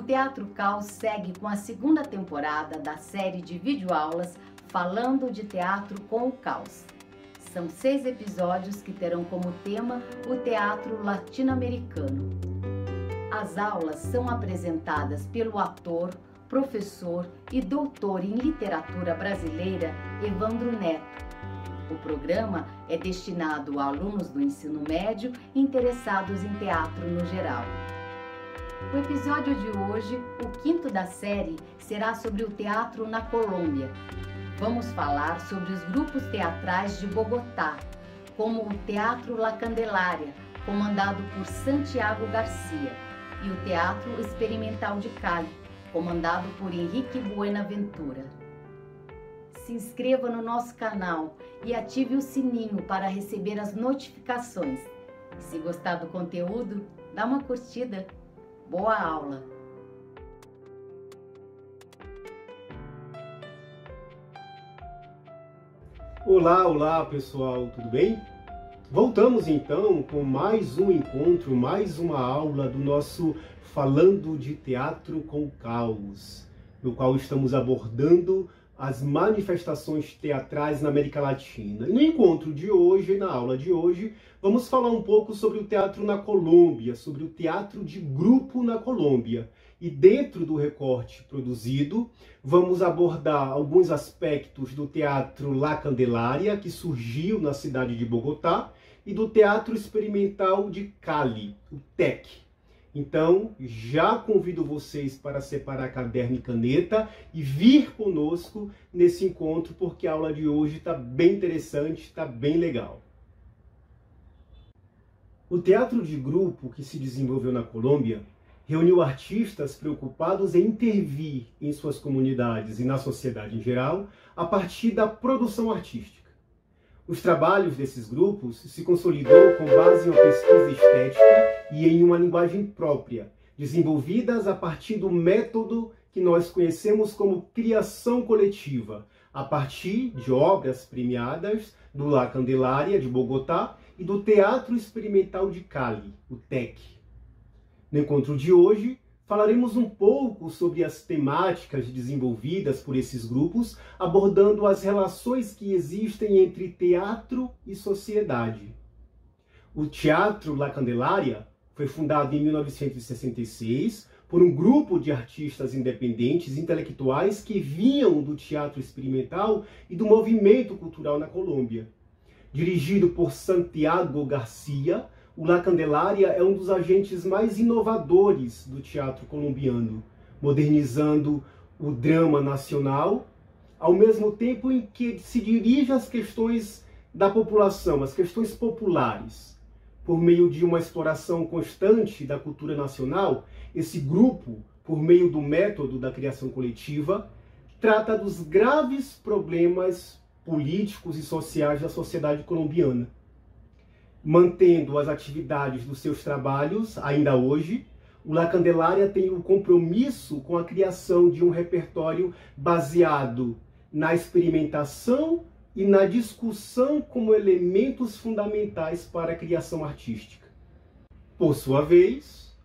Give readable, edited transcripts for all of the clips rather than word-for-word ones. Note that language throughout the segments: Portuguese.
O Teatro Caos segue com a segunda temporada da série de videoaulas Falando de Teatro com o Caos. São 6 episódios que terão como tema o teatro latino-americano. As aulas são apresentadas pelo ator, professor e doutor em literatura brasileira Evandro Neto. O programa é destinado a alunos do ensino médio interessados em teatro no geral. O episódio de hoje, o 5º da série, será sobre o teatro na Colômbia. Vamos falar sobre os grupos teatrais de Bogotá, como o Teatro La Candelaria, comandado por Santiago Garcia, e o Teatro Experimental de Cali, comandado por Henrique Buenaventura. Se inscreva no nosso canal e ative o sininho para receber as notificações. E se gostar do conteúdo, dá uma curtida. Boa aula! Olá pessoal, tudo bem? Voltamos então com mais um encontro, mais uma aula do nosso Falando de Teatro com o Caos, no qual estamos abordando as manifestações teatrais na América Latina. E no encontro de hoje, na aula de hoje, vamos falar um pouco sobre o teatro na Colômbia, sobre o teatro de grupo na Colômbia. E dentro do recorte produzido, vamos abordar alguns aspectos do Teatro La Candelaria, que surgiu na cidade de Bogotá, e do Teatro Experimental de Cali, o TEC. Então, já convido vocês para separar caderno e caneta e vir conosco nesse encontro, porque a aula de hoje está bem interessante, está bem legal. O teatro de grupo que se desenvolveu na Colômbia reuniu artistas preocupados em intervir em suas comunidades e na sociedade em geral a partir da produção artística. Os trabalhos desses grupos se consolidou com base em uma pesquisa estética e em uma linguagem própria, desenvolvidas a partir do método que nós conhecemos como criação coletiva, a partir de obras premiadas do La Candelaria de Bogotá e do Teatro Experimental de Cali, o TEC. No encontro de hoje, falaremos um pouco sobre as temáticas desenvolvidas por esses grupos, abordando as relações que existem entre teatro e sociedade. O Teatro La Candelaria foi fundado em 1966 por um grupo de artistas independentes intelectuais que vinham do teatro experimental e do movimento cultural na Colômbia. Dirigido por Santiago Garcia, o La Candelaria é um dos agentes mais inovadores do teatro colombiano, modernizando o drama nacional, ao mesmo tempo em que se dirige às questões da população, às questões populares. Por meio de uma exploração constante da cultura nacional, esse grupo, por meio do método da criação coletiva, trata dos graves problemas políticos e sociais da sociedade colombiana. Mantendo as atividades dos seus trabalhos, ainda hoje, o La Candelaria tem um compromisso com a criação de um repertório baseado na experimentação e na discussão como elementos fundamentais para a criação artística. Por sua vez,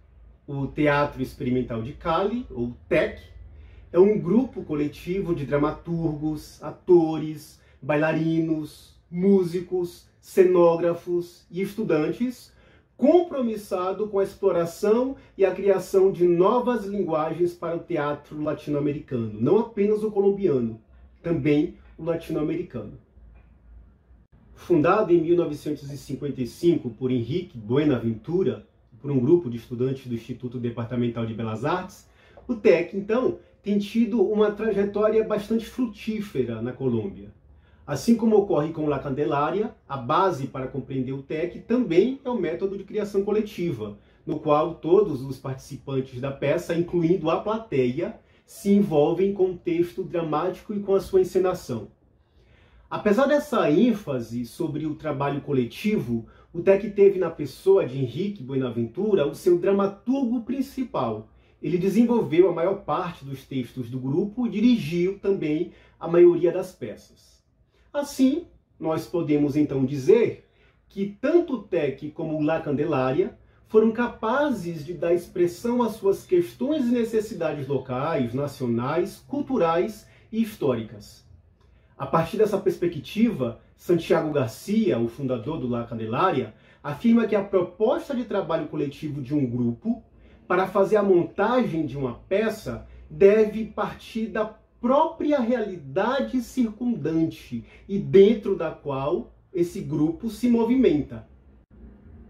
o Teatro Experimental de Cali, ou TEC, é um grupo coletivo de dramaturgos, atores, bailarinos, músicos, cenógrafos e estudantes, compromissado com a exploração e a criação de novas linguagens para o teatro latino-americano, não apenas o colombiano, também o latino-americano. Fundado em 1955 por Henrique Buenaventura, por um grupo de estudantes do Instituto Departamental de Belas Artes, o TEC, então, tem tido uma trajetória bastante frutífera na Colômbia. Assim como ocorre com La Candelaria, a base para compreender o TEC também é o método de criação coletiva, no qual todos os participantes da peça, incluindo a plateia, se envolvem com o texto dramático e com a sua encenação. Apesar dessa ênfase sobre o trabalho coletivo, o TEC teve na pessoa de Henrique Buenaventura o seu dramaturgo principal. Ele desenvolveu a maior parte dos textos do grupo e dirigiu também a maioria das peças. Assim, nós podemos então dizer que tanto o TEC como o La Candelaria foram capazes de dar expressão às suas questões e necessidades locais, nacionais, culturais e históricas. A partir dessa perspectiva, Santiago Garcia, o fundador do La Candelaria, afirma que a proposta de trabalho coletivo de um grupo para fazer a montagem de uma peça deve partir da própria realidade circundante e dentro da qual esse grupo se movimenta.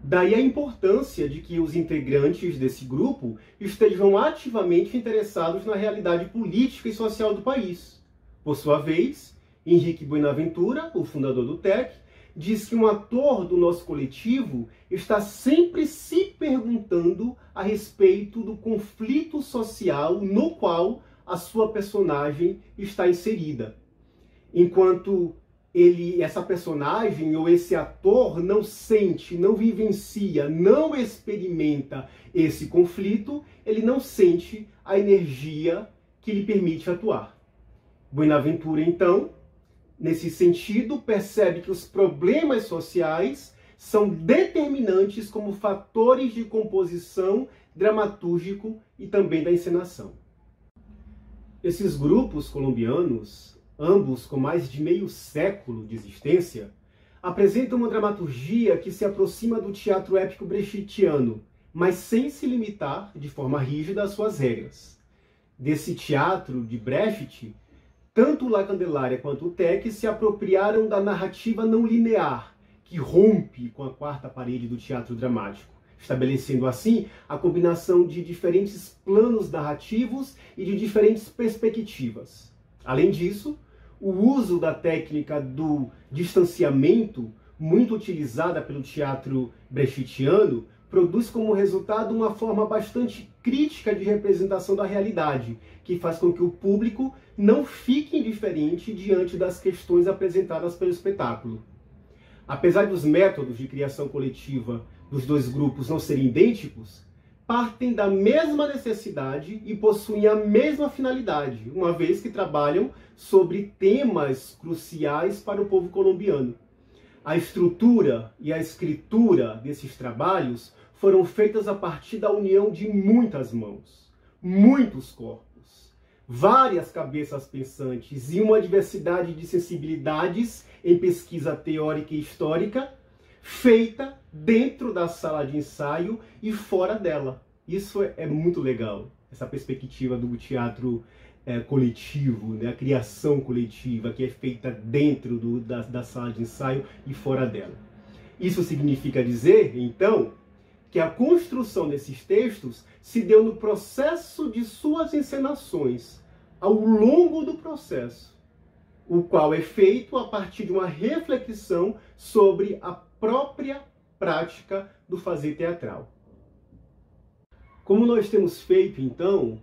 Daí a importância de que os integrantes desse grupo estejam ativamente interessados na realidade política e social do país. Por sua vez, Henrique Buenaventura, o fundador do TEC, diz que um ator do nosso coletivo está sempre se perguntando a respeito do conflito social no qual a sua personagem está inserida. Enquanto essa personagem ou esse ator não sente, não vivencia, não experimenta esse conflito, ele não sente a energia que lhe permite atuar. Buenaventura, então, nesse sentido, percebe que os problemas sociais são determinantes como fatores de composição dramatúrgico e também da encenação. Esses grupos colombianos, ambos com mais de meio século de existência, apresentam uma dramaturgia que se aproxima do teatro épico brechtiano, mas sem se limitar de forma rígida às suas regras. Desse teatro de Brecht, tanto o La Candelaria quanto o TEC se apropriaram da narrativa não linear, que rompe com a quarta parede do teatro dramático, estabelecendo assim a combinação de diferentes planos narrativos e de diferentes perspectivas. Além disso, o uso da técnica do distanciamento, muito utilizada pelo teatro brechtiano, produz como resultado uma forma bastante crítica de representação da realidade, que faz com que o público não fique indiferente diante das questões apresentadas pelo espetáculo. Apesar dos métodos de criação coletiva dos dois grupos não serem idênticos, partem da mesma necessidade e possuem a mesma finalidade, uma vez que trabalham sobre temas cruciais para o povo colombiano. A estrutura e a escritura desses trabalhos foram feitas a partir da união de muitas mãos, muitos corpos, várias cabeças pensantes e uma diversidade de sensibilidades em pesquisa teórica e histórica, feita dentro da sala de ensaio e fora dela. Isso é muito legal, essa perspectiva do teatro coletivo, né? A criação coletiva que é feita dentro da sala de ensaio e fora dela. Isso significa dizer, então, que a construção desses textos se deu no processo de suas encenações, ao longo do processo, o qual é feito a partir de uma reflexão sobre a própria prática do fazer teatral. Como nós temos feito, então,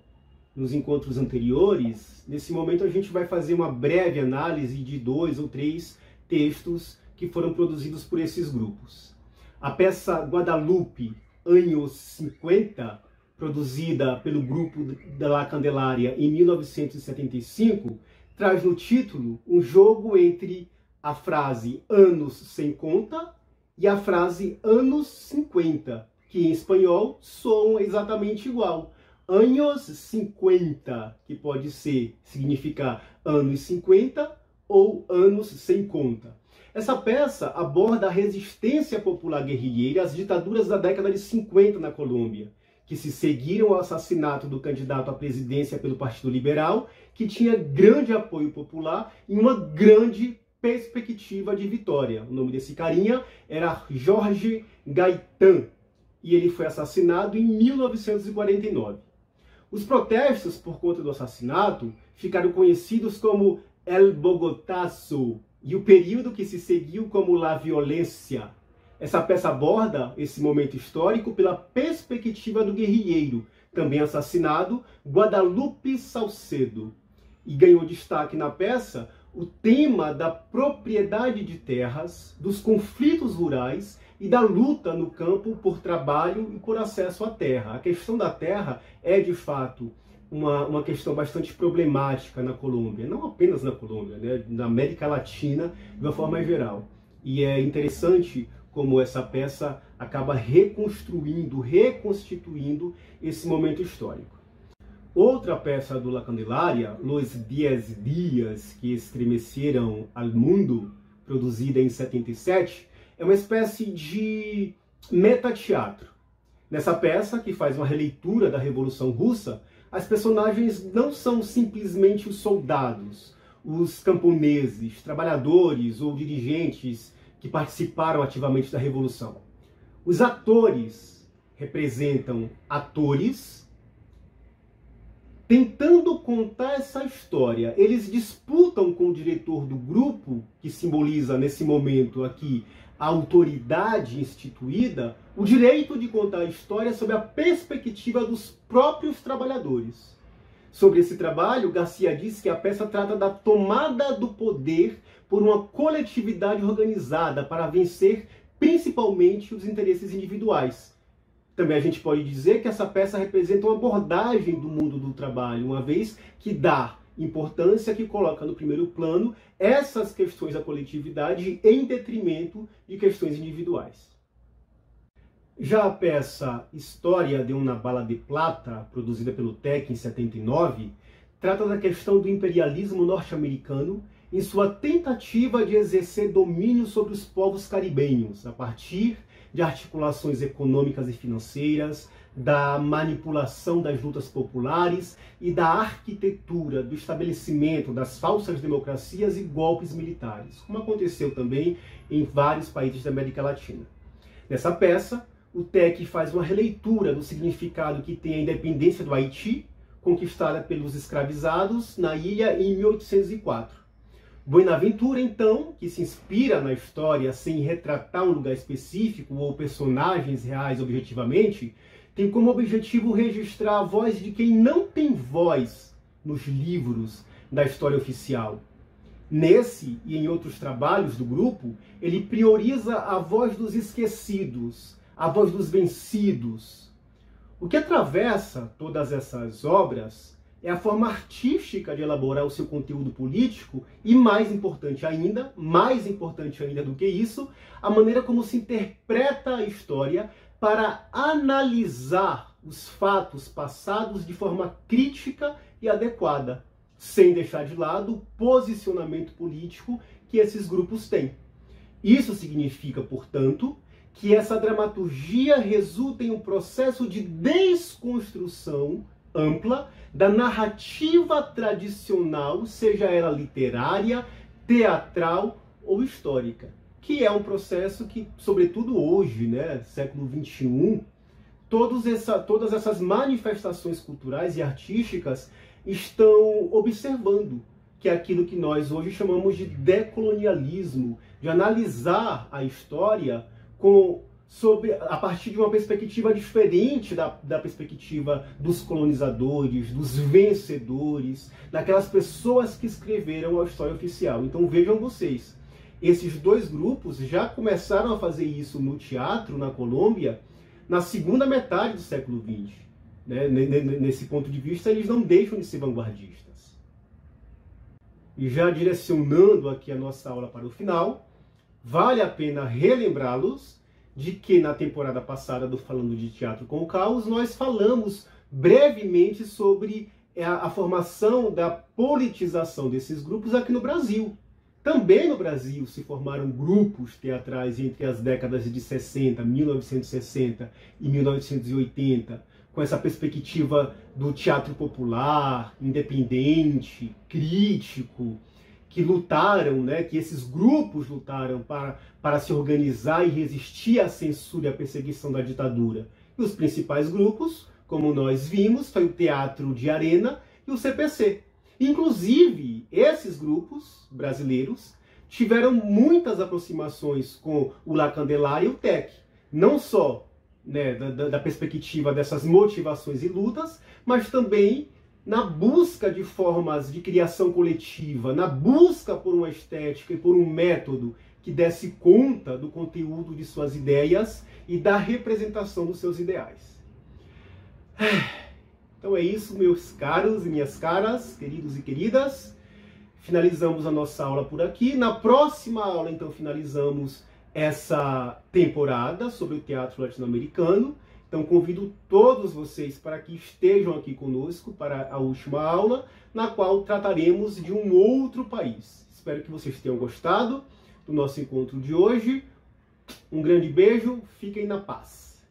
nos encontros anteriores, nesse momento a gente vai fazer uma breve análise de 2 ou 3 textos que foram produzidos por esses grupos. A peça Guadalupe, anos 50, produzida pelo grupo da La Candelaria em 1975, traz no título um jogo entre a frase anos sem conta e a frase anos 50, que em espanhol soam exatamente igual. Anos 50, que pode significar anos 50 ou anos sem conta. Essa peça aborda a resistência popular guerrilheira às ditaduras da década de 50 na Colômbia, que se seguiram ao assassinato do candidato à presidência pelo Partido Liberal, que tinha grande apoio popular e uma grande perspectiva de vitória. O nome desse carinha era Jorge Gaitán, e ele foi assassinado em 1949. Os protestos por conta do assassinato ficaram conhecidos como El Bogotazo, e o período que se seguiu como La Violência. Essa peça aborda esse momento histórico pela perspectiva do guerrilheiro, também assassinado, Guadalupe Salcedo. E ganhou destaque na peça o tema da propriedade de terras, dos conflitos rurais e da luta no campo por trabalho e por acesso à terra. A questão da terra é, de fato, uma questão bastante problemática na Colômbia, não apenas na Colômbia, né? Na América Latina, de uma forma geral. E é interessante como essa peça acaba reconstituindo esse momento histórico. Outra peça do La Candelaria, Los 10 Dias que Estremeceram al Mundo, produzida em 77, é uma espécie de metateatro. Nessa peça, que faz uma releitura da Revolução Russa, as personagens não são simplesmente os soldados, os camponeses, trabalhadores ou dirigentes que participaram ativamente da Revolução. Os atores representam atores tentando contar essa história. Eles disputam com o diretor do grupo, que simboliza nesse momento aqui a autoridade instituída, o direito de contar a história sob a perspectiva dos próprios trabalhadores. Sobre esse trabalho, Garcia diz que a peça trata da tomada do poder por uma coletividade organizada para vencer principalmente os interesses individuais. Também a gente pode dizer que essa peça representa uma abordagem do mundo do trabalho, uma vez que dá importância, que coloca no primeiro plano essas questões da coletividade em detrimento de questões individuais. Já a peça História de uma Bala de Plata, produzida pelo TEC em 79, trata da questão do imperialismo norte-americano em sua tentativa de exercer domínio sobre os povos caribenhos, a partir de articulações econômicas e financeiras, da manipulação das lutas populares e da arquitetura do estabelecimento das falsas democracias e golpes militares, como aconteceu também em vários países da América Latina. Nessa peça, o TEC faz uma releitura do significado que tem a independência do Haiti, conquistada pelos escravizados na ilha em 1804. Buenaventura, então, que se inspira na história sem retratar um lugar específico ou personagens reais objetivamente, tem como objetivo registrar a voz de quem não tem voz nos livros da história oficial. Nesse e em outros trabalhos do grupo, ele prioriza a voz dos esquecidos, a voz dos vencidos. O que atravessa todas essas obras é a forma artística de elaborar o seu conteúdo político e, mais importante ainda do que isso, a maneira como se interpreta a história para analisar os fatos passados de forma crítica e adequada, sem deixar de lado o posicionamento político que esses grupos têm. Isso significa, portanto, que essa dramaturgia resulta em um processo de desconstrução ampla da narrativa tradicional, seja ela literária, teatral ou histórica, que é um processo que, sobretudo hoje, século XXI, todas essas manifestações culturais e artísticas estão observando, que é aquilo que nós hoje chamamos de decolonialismo, de analisar a história a partir de uma perspectiva diferente da perspectiva dos colonizadores, dos vencedores, daquelas pessoas que escreveram a história oficial. Então vejam vocês, esses dois grupos já começaram a fazer isso no teatro, na Colômbia, na segunda metade do século XX. Nesse ponto de vista, eles não deixam de ser vanguardistas. E já direcionando aqui a nossa aula para o final, vale a pena relembrá-los de que na temporada passada do Falando de Teatro com o Caos, nós falamos brevemente sobre a formação da politização desses grupos aqui no Brasil. Também no Brasil se formaram grupos teatrais entre as décadas de 60, 1960 e 1980, com essa perspectiva do teatro popular, independente, crítico, que lutaram, que esses grupos lutaram para se organizar e resistir à censura e à perseguição da ditadura. E os principais grupos, como nós vimos, foi o Teatro de Arena e o CPC. Inclusive, esses grupos brasileiros tiveram muitas aproximações com o La Candelaria e o TEC. Não só da perspectiva dessas motivações e lutas, mas também na busca de formas de criação coletiva, na busca por uma estética e por um método que desse conta do conteúdo de suas ideias e da representação dos seus ideais. Então é isso, meus caros e minhas caras, queridos e queridas. Finalizamos a nossa aula por aqui. Na próxima aula, então, finalizamos essa temporada sobre o teatro latino-americano. Então convido todos vocês para que estejam aqui conosco para a última aula, na qual trataremos de um outro país. Espero que vocês tenham gostado do nosso encontro de hoje. Um grande beijo, fiquem na paz.